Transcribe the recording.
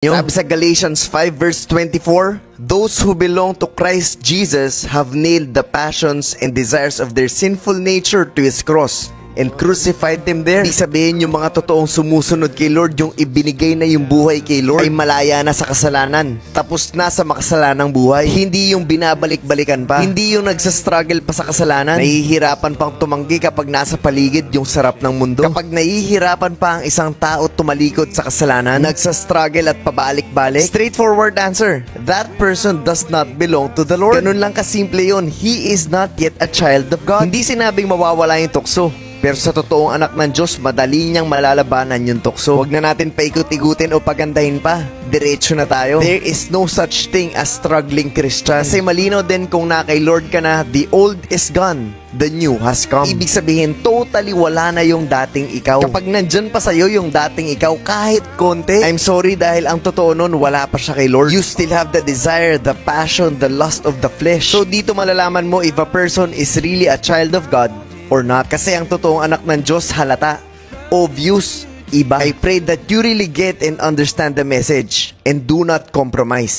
Sabi sa Galatians 5 verse 24, those who belong to Christ Jesus have nailed the passions and desires of their sinful nature to His cross and crucified them there. Ibig sabihin, yung mga totoong sumusunod kay Lord, yung ibinigay na yung buhay kay Lord, ay malaya na sa kasalanan. Tapos na sa makasalanang buhay. Hindi yung binabalik-balikan pa. Hindi yung nagsastruggle pa sa kasalanan. Nahihirapan pang tumanggi kapag nasa paligid yung sarap ng mundo. Kapag nahihirapan pa ang isang tao tumalikod sa kasalanan, nagsastruggle at pabalik-balik. Straightforward answer, that person does not belong to the Lord. Ganun lang kasimple yun. He is not yet a child of God. Hindi sinabing mawawala yung tukso. Pero sa totoong anak ng Diyos, madali niyang malalabanan yung tukso. Huwag na natin paikot-ikutin o pagandahin pa. Diretso na tayo. There is no such thing as struggling Christian. Kasi malinaw din kung na kay Lord ka na, the old is gone, the new has come. Ibig sabihin, totally wala na yung dating ikaw. Kapag nandyan pa sa'yo yung dating ikaw, kahit konti, I'm sorry dahil ang totoo nun, wala pa siya kay Lord. You still have the desire, the passion, the lust of the flesh. So dito malalaman mo if a person is really a child of God or not. Kasi ang totoong anak ng Diyos halata, obvious, iba. I pray that you really get and understand the message and do not compromise.